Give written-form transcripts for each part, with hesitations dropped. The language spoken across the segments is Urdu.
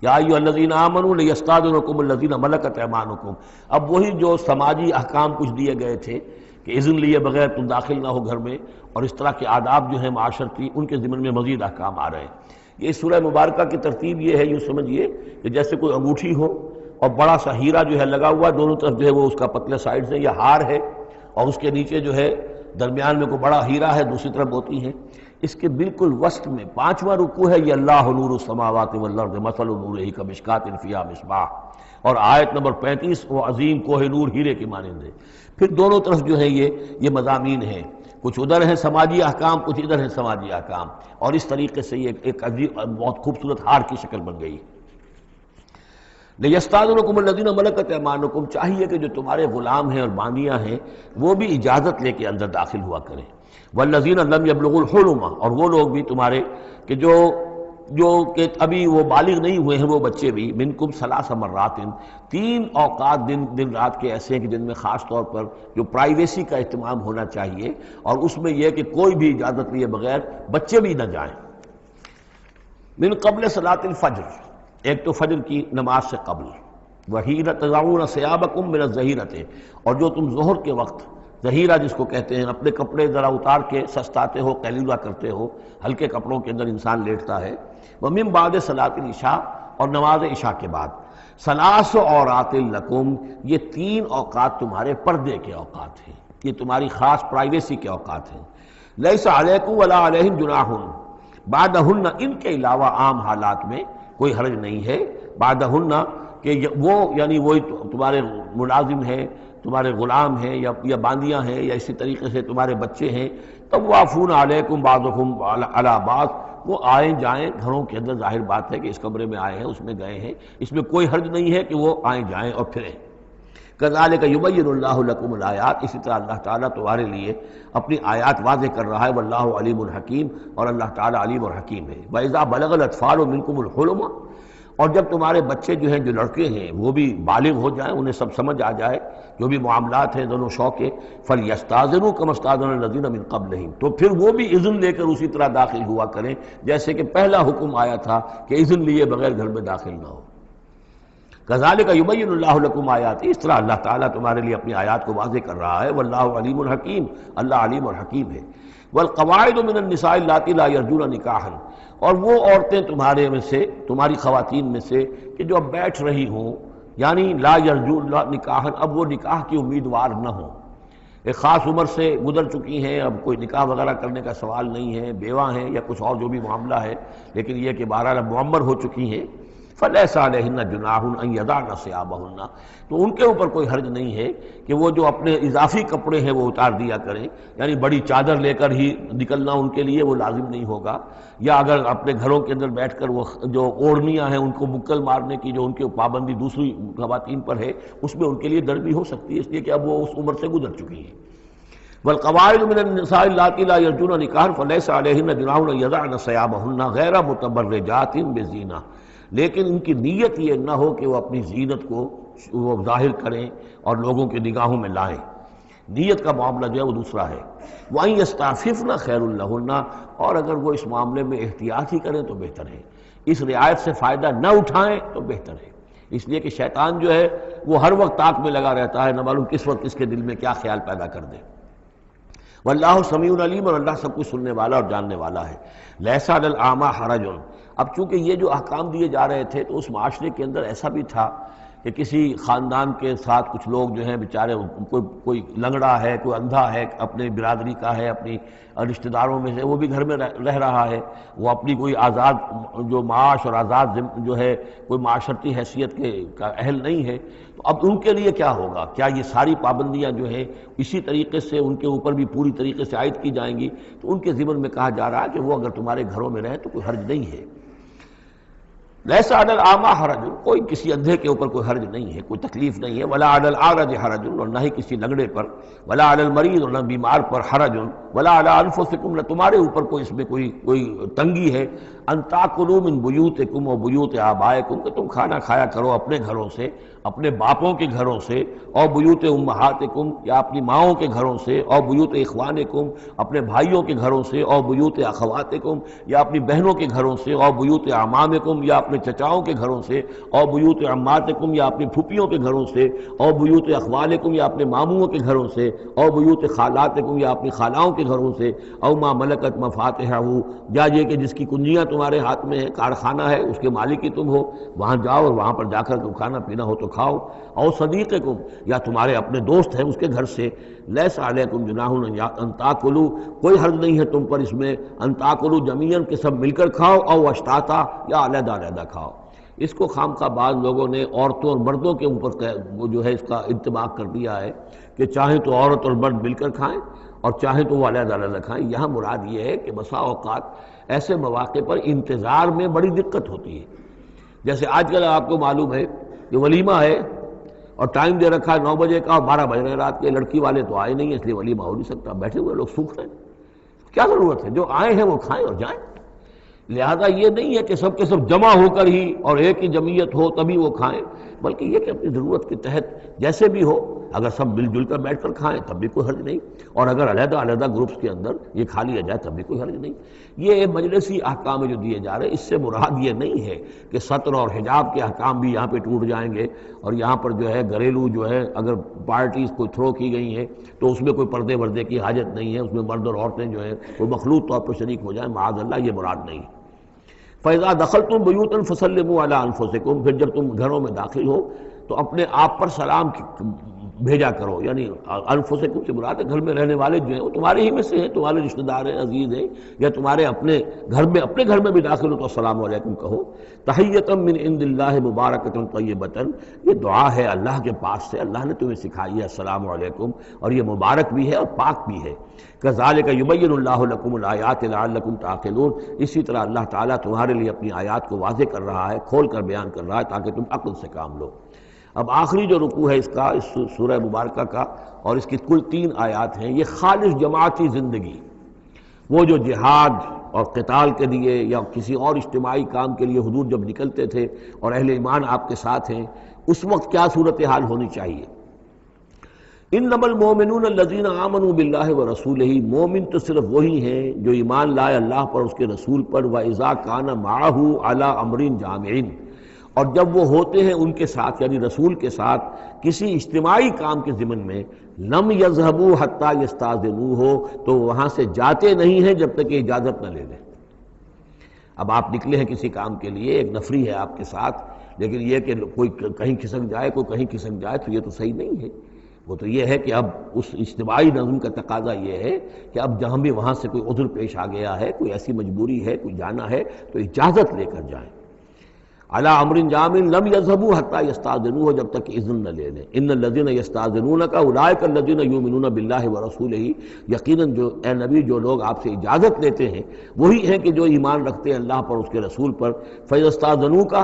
یا ایھا الذین آمنوا لیستاذنکم الذین ملکت ایمانکم۔ اب وہی جو سماجی احکام کچھ دیے گئے تھے کہ اذن لیے بغیر تم داخل نہ ہو گھر میں، اور اس طرح کے آداب جو ہیں معاشرتی، ان کے ضمن میں مزید احکام آ رہے ہیں۔ یہ سورہ مبارکہ کی ترتیب یہ ہے، یوں سمجھیے کہ جیسے کوئی انگوٹھی ہو اور بڑا سا ہیرا جو ہے لگا ہوا، دونوں طرف جو ہے وہ اس کا پتلے سائڈ سے یا ہار ہے، اور اس کے نیچے جو ہے درمیان میں کوئی بڑا ہیرا ہے، دوسری طرف موتی ہے۔ اس کے بالکل وسط میں 5واں رکوع ہے، یہ اللہ نور السماوات والارض مثل نورہ کمشکاۃ فیہا مصباح، اور آیت نمبر 35 وہ عظیم کوہ نور ہیرے کی مانند ہے۔ پھر دونوں طرف جو ہے یہ مضامین ہیں، کچھ ادھر ہیں سماجی احکام، کچھ ادھر ہیں سماجی احکام، اور اس طریقے سے یہ ایک عجیب بہت خوبصورت ہار کی شکل بن گئی۔ لیستاذنکم الذین ملکت ایمانکم، چاہیے کہ جو تمہارے غلام ہیں اور باندیاں ہیں وہ بھی اجازت لے کے اندر داخل ہوا کریں۔ والذین لم یبلغوا الحلم، اور وہ لوگ بھی تمہارے کہ جو کہ ابھی وہ بالغ نہیں ہوئے ہیں، وہ بچے بھی، منکم ثلاث مرات، 3 اوقات دن رات کے ایسے ہیں کہ جن میں خاص طور پر جو پرائیویسی کا اہتمام ہونا چاہیے، اور اس میں یہ کہ کوئی بھی اجازت لیے بغیر بچے بھی نہ جائیں۔ من قبل صلاۃ الفجر، ایک تو فجر کی نماز سے قبل، وحین تضعون ثیابکم من الظہیرۃ، اور جو تم ظہر کے وقت، ظہیرہ جس کو کہتے ہیں، اپنے کپڑے ذرا اتار کے سستاتے ہو، قیلولہ کرتے ہو، ہلکے کپڑوں کے اندر انسان لیٹتا ہے۔ ومن بعد صلاۃ العشاء، اور نماز عشاء کے بعد۔ ثلاث عورات لکم، یہ 3 اوقات تمہارے پردے کے اوقات ہیں، یہ تمہاری خاص پرائیویسی کے اوقات ہیں۔ لیس علیکم ولا علیہم جناح بعدہن، ان کے علاوہ عام حالات میں کوئی حرج نہیں ہے، بعدہن کہ وہ یعنی وہی تمہارے ملازم ہیں، تمہارے غلام ہیں یا باندیاں ہیں، یا اسی طریقے سے تمہارے بچے ہیں، طوافون علیکم بعضکم علی بعض، وہ آئیں جائیں گھروں کے اندر، ظاہر بات ہے کہ اس کمرے میں آئے ہیں، اس میں گئے ہیں، اس میں کوئی حرج نہیں ہے کہ وہ آئیں جائیں اور پھریں۔ کذالک یبین اللہ لکم الآیات، اسی طرح اللہ تعالیٰ تمہارے لیے اپنی آیات واضح کر رہا ہے، واللہ علیم الحکیم، اور اللہ تعالیٰ علیم اور حکیم ہے۔ وَإِذَا بَلَغَ الْأَطْفَالُ مِنْكُمُ الْحُلُمَ، اور جب تمہارے بچے جو ہیں، جو لڑکے ہیں، وہ بھی بالغ ہو جائیں، انہیں سب سمجھ آ جائے، جو بھی معاملات ہیں دونوں شوق کے، فَلْيَسْتَأْذِنُوا كَمَا اسْتَأْذَنَ الَّذِينَ مِنْ قَبْلِهِمْ، تو پھر وہ بھی اذن لے کر اسی طرح داخل ہوا کریں جیسے کہ پہلا حکم آیا تھا کہ اذن لیے بغیر گھر میں داخل نہ ہو۔ کذالک یبین اللہ لکم آیات، اس طرح اللہ تعالیٰ تمہارے لیے اپنی آیات کو واضح کر رہا ہے، واللہ علیم الحکیم، اللہ علیم اور حکیم ہے۔ والقواعد من النساء اللاتی لا یرجون نکاحا، اور وہ عورتیں تمہارے میں سے، تمہاری خواتین میں سے کہ جو اب بیٹھ رہی ہوں، یعنی لا یرجون نکاحا، اب وہ نکاح کی امیدوار نہ ہوں، ایک خاص عمر سے گزر چکی ہیں، اب کوئی نکاح وغیرہ کرنے کا سوال نہیں ہے، بیوہ ہیں یا کچھ اور جو بھی معاملہ ہے، لیکن یہ کہ بہرحال اب معمر ہو چکی ہیں، فَلَيْسَ عَلَيْهِنَّ جُنَاحٌ أَن يَضَعْنَ ثِيَابَهُنَّ، تو ان کے اوپر کوئی حرج نہیں ہے کہ وہ جو اپنے اضافی کپڑے ہیں وہ اتار دیا کریں، یعنی بڑی چادر لے کر ہی نکلنا ان کے لیے وہ لازم نہیں ہوگا، یا اگر اپنے گھروں کے اندر بیٹھ کر وہ جو اوڑھنیاں ہیں ان کو مکل مارنے کی جو ان کی پابندی دوسری خواتین پر ہے، اس میں ان کے لیے ڈر بھی ہو سکتی ہے، اس لیے کہ اب وہ اس عمر سے گزر چکی ہیں۔ والقواعد من النساء اللاتی لا یرجون نکاحا فلیس علیہن جناح ان یضعن ثیابہن غیر متبرجات بزینہ، لیکن ان کی نیت یہ نہ ہو کہ وہ اپنی زینت کو وہ ظاہر کریں اور لوگوں کی نگاہوں میں لائیں، نیت کا معاملہ جو ہے وہ دوسرا ہے۔ وَأَن يَسْتَعْفِفْنَ خَيْرٌ لَهُنَّ، اور اگر وہ اس معاملے میں احتیاط ہی کریں تو بہتر ہے، اس رعایت سے فائدہ نہ اٹھائیں تو بہتر ہے، اس لیے کہ شیطان جو ہے وہ ہر وقت طاق میں لگا رہتا ہے، نہ معلوم کس وقت اس کے دل میں کیا خیال پیدا کر دے۔ واللہ سمیع علیم، اور اللہ سب کچھ سننے والا اور جاننے والا ہے۔ لیس علی الاعمی حرج، اب چونکہ یہ جو احکام دیے جا رہے تھے تو اس معاشرے کے اندر ایسا بھی تھا کہ کسی خاندان کے ساتھ کچھ لوگ جو ہیں بیچارے، کوئی لنگڑا ہے، کوئی اندھا ہے، اپنے برادری کا ہے، اپنی رشتہ داروں میں سے، وہ بھی گھر میں رہ رہا ہے، وہ اپنی کوئی آزاد جو معاش اور آزاد جو ہے کوئی معاشرتی حیثیت کا اہل نہیں ہے، تو اب ان کے لیے کیا ہوگا؟ کیا یہ ساری پابندیاں جو ہیں اسی طریقے سے ان کے اوپر بھی پوری طریقے سے عائد کی جائیں گی؟ تو ان کے ضمن میں کہا جا رہا ہے کہ وہ اگر تمہارے گھروں میں رہیں تو کوئی حرج نہیں ہے۔ لیس علی الاعمی حرج، کوئی کسی اندھے کے اوپر کوئی حرج نہیں ہے، کوئی تکلیف نہیں ہے، ولا علی الاعرج حرج، اور نہ ہی کسی لنگڑے پر، ولا علی المریض، اور نہ بیمار پر حرج، ولا علی انفسکم، نہ تمہارے اوپر کوئی اس میں کوئی تنگی ہے، ان تاکلوا من بیوتکم و بیوت آبائکم، کہ تم کھانا کھایا کرو اپنے گھروں سے، اپنے باپوں کے گھروں سے، اور بیوت امہاتکم یا اپنی ماؤں کے گھروں سے، اور بیوت اخوانکم اپنے بھائیوں کے گھروں سے، اور بیوت اخواتکم یا اپنی بہنوں کے گھروں سے، اور بیوت اعمامکم یا اپنے چچاؤں کے گھروں سے، اور بیوت عماتکم یا اپنی پھوپھیوں کے گھروں سے، اور بیوت اخوالکم یا اپنے ماموؤں کے گھروں سے، اور بیوت خالاتکم یا اپنی خالاؤں کے گھروں سے، او ما ملکت مفاتحہ، یا یہ کہ جس کی کنجیاں تمہارے ہاتھ میں ہے، کارخانہ ہے، اس کے مالک ہی تم ہو، وہاں جاؤ اور وہاں پر جا کر کے کھانا پینا ہو تو کھاؤ، اور صدیقکم یا تمہارے اپنے دوست ہیں اس کے گھر سے، لیس علیکم جناح ان تاکلوا، کوئی حرج نہیں ہے تم پر اس میں، ان تاکلوا جمیعاً کہ سب مل کر کھاؤ، او اشتاتا یا علیحدہ علیحدہ کھاؤ۔ اس کو خام خواہ بعض لوگوں نے عورتوں اور مردوں کے اوپر وہ جو ہے اس کا انطباق کر دیا ہے کہ چاہیں تو عورت اور مرد مل کر کھائیں اور چاہیں تو وہ علیحدہ علیحدہ کھائیں۔ یہاں مراد یہ ہے کہ بسا اوقات ایسے مواقع پر انتظار میں بڑی دقت ہوتی ہے، جیسے آج کل آپ کو معلوم ہے کہ ولیمہ ہے اور ٹائم دے رکھا ہے 9 بجے کا اور 12 بج رہے ہیں رات کے، لڑکی والے تو آئے نہیں ہیں اس لیے ولیمہ ہو نہیں سکتا، بیٹھے ہوئے لوگ سوکھ رہے ہیں، کیا ضرورت ہے؟ جو آئے ہیں وہ کھائیں اور جائیں۔ لہذا یہ نہیں ہے کہ سب کے سب جمع ہو کر ہی اور ایک ہی جمعیت ہو تبھی وہ کھائیں، بلکہ یہ کہ اپنی ضرورت کے تحت جیسے بھی ہو، اگر سب مل جل کر بیٹھ کر کھائیں تب بھی کوئی حرج نہیں، اور اگر علیحدہ علیحدہ گروپس کے اندر یہ کھا لیا جائے تب بھی کوئی حرج نہیں۔ یہ مجلسی احکام جو دیے جا رہے ہیں، اس سے مراد یہ نہیں ہے کہ سطر اور حجاب کے احکام بھی یہاں پہ ٹوٹ جائیں گے، اور یہاں پر جو ہے گھریلو جو ہے اگر پارٹیز کوئی تھرو کی گئی ہیں تو اس میں کوئی پردے وردے کی حاجت نہیں ہے، اس میں مرد اور عورتیں جو ہیں وہ مخلوط طور پر شریک ہو جائیں، معاذ اللہ، یہ مراد نہیں۔ فَإِذَا دَخَلْتُمْ بُيُوتًا فَسَلِّمُوا عَلَىٰ أَنفُسِكُمْ، پھر جب تم گھروں میں داخل ہو تو اپنے آپ پر سلام بھیجا کرو، یعنی انفسکم سے مراد ہے گھر میں رہنے والے جو ہیں وہ تمہارے ہی میں سے ہیں، تمہارے رشتہ دار ہیں، عزیز ہیں، یا تمہارے اپنے گھر میں بھی داخل ہو تو السلام علیکم کہو۔ تحیۃ من عند اللہ مبارکۃ طیبۃ، یہ دعا ہے اللہ کے پاس سے، اللہ نے تمہیں سکھائی ہے السلام علیکم، اور یہ مبارک بھی ہے اور پاک بھی ہے۔ کذالک یبین اللہ لکم الآیات لعلکم تعقلون، اسی طرح اللہ تعالیٰ تمہارے لیے اپنی آیات کو واضح کر رہا ہے، کھول کر بیان کر رہا ہے تاکہ تم عقل سے کام لو۔ اب آخری جو رکوع ہے اس کا، اس سورہ مبارکہ کا، اور اس کی کل 3 آیات ہیں، یہ خالص جماعتی زندگی، وہ جو جہاد اور قتال کے لیے یا کسی اور اجتماعی کام کے لیے حضور جب نکلتے تھے اور اہل ایمان آپ کے ساتھ ہیں، اس وقت کیا صورتحال ہونی چاہیے۔ انما المؤمنون الذین آمنوا باللہ ورسولہ، مومن تو صرف وہی ہیں جو ایمان لائے اللہ پر، اس کے رسول پر، وَإِذَا كَانَ مَعَهُ عَلَىٰ أَمْرٍ جَامِعٍ، اور جب وہ ہوتے ہیں ان کے ساتھ یعنی رسول کے ساتھ کسی اجتماعی کام کے ضمن میں، لم یذهبوا حتیٰ یستاذنوہ، تو وہاں سے جاتے نہیں ہیں جب تک کہ اجازت نہ لے لیں۔ اب آپ نکلے ہیں کسی کام کے لیے، ایک نفری ہے آپ کے ساتھ، لیکن یہ کہ کوئی کہیں کھسک جائے کوئی کہیں کھسک جائے تو یہ تو صحیح نہیں ہے۔ وہ تو یہ ہے کہ اب اس اجتماعی نظم کا تقاضا یہ ہے کہ اب جہاں بھی وہاں سے کوئی عذر پیش آ گیا ہے، کوئی ایسی مجبوری ہے، کوئی جانا ہے تو اجازت لے کر جائیں۔ علی امر جامع لم یذهبوا حتى یستاذنوہ، جب تک کہ اذن نہ لے لیں۔ ان الذین یستاذنونک اولئک الذین یؤمنون باللہ ورسولہ، یقیناً جو اے نبی جو لوگ آپ سے اجازت لیتے ہیں وہی ہیں کہ جو ایمان رکھتے ہیں اللہ پر، اس کے رسول پر۔ فاذا استاذنوک،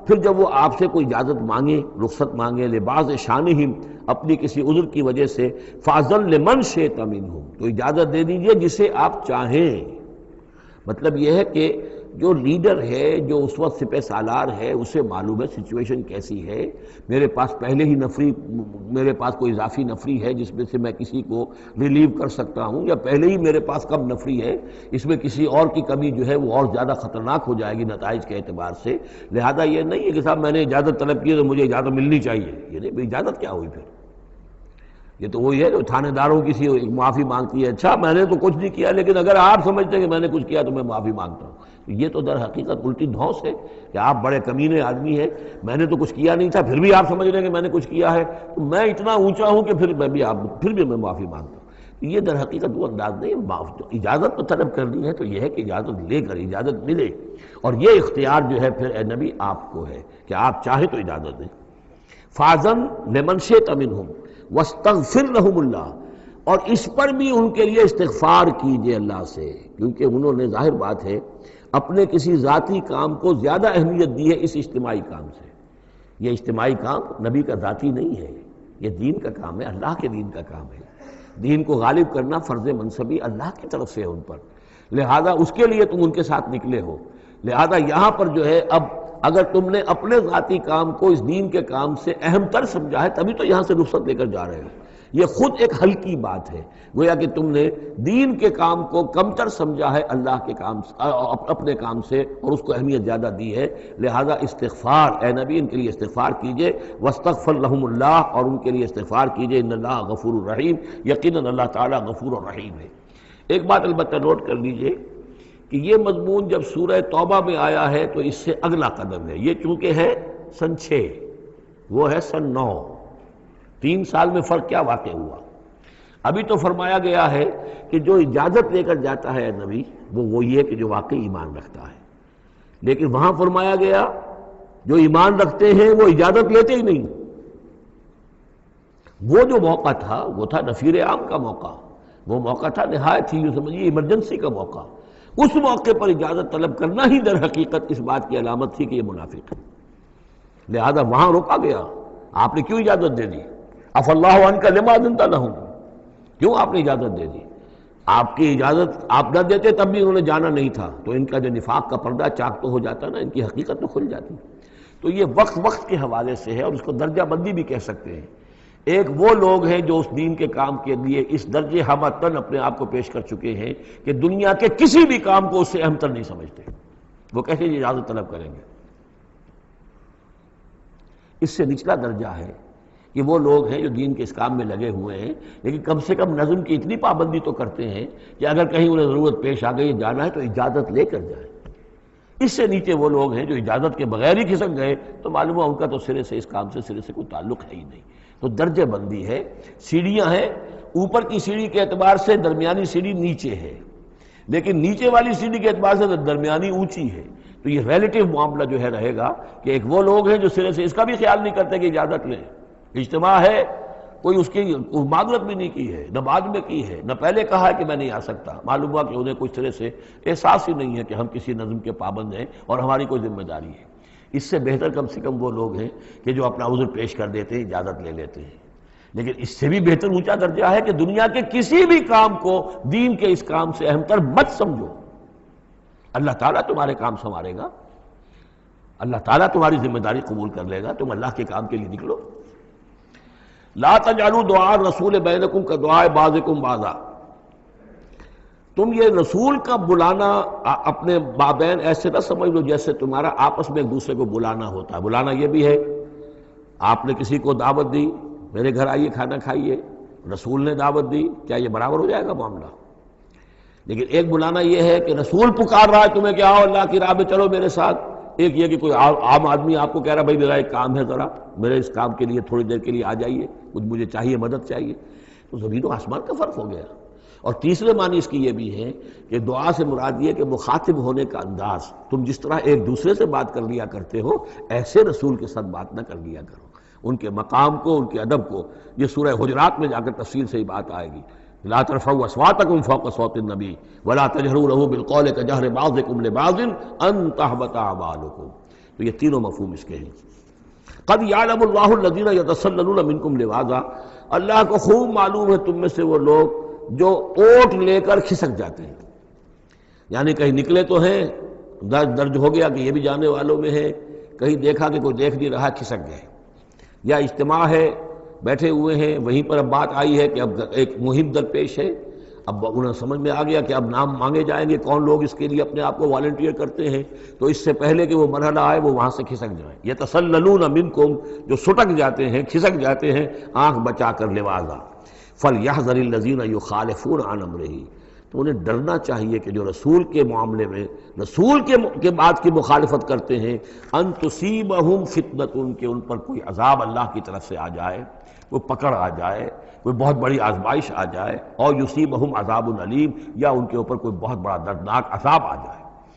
پھر جب وہ آپ سے کوئی اجازت مانگیں، رخصت مانگیں، لبعض شانہم، اپنی کسی عذر کی وجہ سے، فاذن لمن شئت منہم، تو اجازت دے دیجئے جسے آپ چاہیں۔ مطلب یہ ہے کہ جو لیڈر ہے، جو اس وقت سپہ سالار ہے، اسے معلوم ہے سچویشن کیسی ہے، میرے پاس پہلے ہی نفری، میرے پاس کوئی اضافی نفری ہے جس میں سے میں کسی کو ریلیو کر سکتا ہوں، یا پہلے ہی میرے پاس کم نفری ہے، اس میں کسی اور کی کمی جو ہے وہ اور زیادہ خطرناک ہو جائے گی نتائج کے اعتبار سے۔ لہذا یہ نہیں ہے کہ صاحب میں نے اجازت طلب کی تو مجھے اجازت ملنی چاہیے، یہ نہیں، اجازت کیا ہوئی پھر؟ یہ تو وہی ہے جو تھانے داروں کی معافی مانگتی ہے، اچھا میں نے تو کچھ نہیں کیا لیکن اگر آپ سمجھتے ہیں کہ میں نے کچھ کیا تو میں معافی مانگتا ہوں۔ یہ تو در حقیقت الٹی دھونس ہے کہ آپ بڑے کمینے آدمی ہیں، میں نے تو کچھ کیا نہیں تھا پھر بھی آپ سمجھ رہے ہیں کہ میں نے کچھ کیا ہے، تو میں اتنا اونچا ہوں کہ پھر میں معافی مانگتا ہوں۔ یہ در حقیقت وہ انداز نہیں ہے۔ اجازت تو طلب کرنی ہے تو یہ ہے کہ اجازت لے کر اجازت ملے، اور یہ اختیار جو ہے پھر اے نبی آپ کو ہے کہ آپ چاہیں تو اجازت دیں۔ فاذن لمن شئت منہم واستغفر لہم اللہ، اور اس پر بھی ان کے لیے استغفار کیجئے اللہ سے، کیونکہ انہوں نے ظاہر بات ہے اپنے کسی ذاتی کام کو زیادہ اہمیت دی ہے اس اجتماعی کام سے۔ یہ اجتماعی کام نبی کا ذاتی نہیں ہے، یہ دین کا کام ہے، اللہ کے دین کا کام ہے۔ دین کو غالب کرنا فرض منصبی اللہ کی طرف سے ہے ان پر، لہذا اس کے لیے تم ان کے ساتھ نکلے ہو۔ لہذا یہاں پر جو ہے اب اگر تم نے اپنے ذاتی کام کو اس دین کے کام سے اہم تر سمجھا ہے تبھی تو یہاں سے رخصت لے کر جا رہے ہو۔ یہ خود ایک ہلکی بات ہے، گویا کہ تم نے دین کے کام کو کم تر سمجھا ہے اللہ کے کام اپنے کام سے، اور اس کو اہمیت زیادہ دی ہے۔ لہذا استغفار، اے نبی ان کے لیے استغفار کیجئے، واستغفر لهم اللہ، اور ان کے لیے استغفار کیجئے، ان اللہ غفور الرحیم، یقیناً اللہ تعالیٰ غفور الرحیم ہے۔ ایک بات البتہ نوٹ کر لیجئے کہ یہ مضمون جب سورہ توبہ میں آیا ہے تو اس سے اگلا قدم ہے۔ یہ چونکہ ہے سن 6، وہ ہے سن 9، 3 سال میں فرق کیا واقع ہوا؟ ابھی تو فرمایا گیا ہے کہ جو اجازت لے کر جاتا ہے نبی وہ وہی ہے کہ جو واقعی ایمان رکھتا ہے، لیکن وہاں فرمایا گیا جو ایمان رکھتے ہیں وہ اجازت لیتے ہی نہیں۔ وہ جو موقع تھا وہ تھا نفیر عام کا موقع، وہ موقع تھا نہایت ہی یوں سمجھیے ایمرجنسی کا موقع۔ اس موقع پر اجازت طلب کرنا ہی در حقیقت اس بات کی علامت تھی کہ یہ منافق ہے، لہذا وہاں روکا گیا۔ آپ نے کیوں اجازت دے دی؟ عفی اللہ عنک لما اذنت لہم، کیوں آپ نے اجازت دے دی؟ آپ کی اجازت آپ نہ دیتے تب بھی انہوں نے جانا نہیں تھا، تو ان کا جو نفاق کا پردہ چاک تو ہو جاتا نا، ان کی حقیقت تو کھل جاتی۔ تو یہ وقت کے حوالے سے ہے، اور اس کو درجہ بندی بھی کہہ سکتے ہیں۔ ایک وہ لوگ ہیں جو اس دین کے کام کے لیے اس درجے ہمتن اپنے آپ کو پیش کر چکے ہیں کہ دنیا کے کسی بھی کام کو اس سے اہم تر نہیں سمجھتے، وہ کیسے اجازت طلب کریں گے؟ اس سے نچلا درجہ ہے کہ وہ لوگ ہیں جو دین کے اس کام میں لگے ہوئے ہیں، لیکن کم سے کم نظم کی اتنی پابندی تو کرتے ہیں کہ اگر کہیں انہیں ضرورت پیش آ گئی جانا ہے تو اجازت لے کر جائیں۔ اس سے نیچے وہ لوگ ہیں جو اجازت کے بغیر ہی کھسک گئے تو معلوم ہوا ان کا تو سرے سے اس کام سے سرے سے کوئی تعلق ہے ہی نہیں۔ تو درجہ بندی ہے، سیڑھیاں ہیں، اوپر کی سیڑھی کے اعتبار سے درمیانی سیڑھی نیچے ہے، لیکن نیچے والی سیڑھی کے اعتبار سے درمیانی اونچی ہے۔ تو یہ ریلیٹیو معاملہ جو ہے رہے گا کہ ایک وہ لوگ ہیں جو سرے سے اس کا بھی خیال نہیں کرتے کہ اجازت لیں، اجتماع ہے، کوئی اس کی معذرت بھی نہیں کی ہے، نہ بعد میں کی ہے، نہ پہلے کہا ہے کہ میں نہیں آ سکتا، معلوم ہوا کہ انہیں کوئی سرے سے احساس ہی نہیں ہے کہ ہم کسی نظم کے پابند ہیں اور ہماری کوئی ذمہ داری ہے۔ اس سے بہتر کم سے کم وہ لوگ ہیں کہ جو اپنا عذر پیش کر دیتے ہیں، اجازت لے لیتے ہیں۔ لیکن اس سے بھی بہتر اونچا درجہ ہے کہ دنیا کے کسی بھی کام کو دین کے اس کام سے اہم تر مت سمجھو، اللہ تعالیٰ تمہارے کام سنوارے گا، اللہ تعالیٰ تمہاری ذمہ داری قبول کر لے گا، تم اللہ کے کام کے لیے نکلو۔ لا تجعلوا دعاء الرسول بینکم کدعاء بعضکم بعضا، تم یہ رسول کا بلانا اپنے مابین ایسے نہ سمجھ لو جیسے تمہارا آپس میں ایک دوسرے کو بلانا ہوتا ہے۔ بلانا یہ بھی ہے، آپ نے کسی کو دعوت دی، میرے گھر آئیے کھانا کھائیے، رسول نے دعوت دی، کیا یہ برابر ہو جائے گا معاملہ؟ لیکن ایک بلانا یہ ہے کہ رسول پکار رہا ہے تمہیں کہ آؤ اللہ کی راہ میں چلو میرے ساتھ، ایک یہ کہ کوئی عام آدمی آپ کو کہہ رہا بھائی میرا ایک کام ہے، ذرا میرے اس کام کے لیے تھوڑی دیر کے لیے آ جائیے، کچھ مجھے چاہیے، مدد چاہیے۔ تو زمین و آسمان کا فرق ہو گیا۔ اور تیسرے معنی اس کی یہ بھی ہے کہ دعا سے مراد یہ کہ مخاطب ہونے کا انداز، تم جس طرح ایک دوسرے سے بات کر لیا کرتے ہو ایسے رسول کے ساتھ بات نہ کر لیا کرو، ان کے مقام کو، ان کے ادب کو۔ یہ سورہ حجرات میں جا کر تفصیل سے ہی بات آئے گی۔ لا ترفعوا اصواتکم فوق صوت النبی ولا تجہروا له بالقول کجہر بعضکم لبعض ان تحبط اعمالکم۔ تو یہ تینوں مفہوم اس کے ہیں۔ قد یعلم اللہ الذین یتسللون منکم لواذا، اللہ کو خوب معلوم ہے تم میں سے وہ لوگ جو اوٹ لے کر کھسک جاتے ہیں، یعنی کہیں نکلے تو ہیں، درج ہو گیا کہ یہ بھی جانے والوں میں ہے، کہیں دیکھا کہ کوئی دیکھ نہیں رہا کھسک گئے، یا اجتماع ہے بیٹھے ہوئے ہیں، وہیں پر اب بات آئی ہے کہ اب ایک مہم درپیش ہے، اب انہیں سمجھ میں آ گیا کہ اب نام مانگے جائیں گے، کون لوگ اس کے لیے اپنے آپ کو والنٹیئر کرتے ہیں، تو اس سے پہلے کہ وہ مرحلہ آئے وہ وہاں سے کھسک جائیں۔ یتسللون منکم، جو سٹک جاتے ہیں، کھسک جاتے ہیں آنکھ بچا کر لواذا۔ فَلْيَحْذَرِ الَّذِينَ يُخَالِفُونَ عَنْ أَمْرِهِ، تو انہیں ڈرنا چاہیے کہ جو رسول کے معاملے میں رسول کے بات کی مخالفت کرتے ہیں، ان تصیبہم فتنۃ، کہ ان پر کوئی عذاب اللہ کی طرف سے آ جائے، کوئی پکڑ آ جائے، کوئی بہت بڑی آزمائش آ جائے، اور یصیبہم عذاب علیم، یا ان کے اوپر کوئی بہت بڑا دردناک عذاب آ جائے۔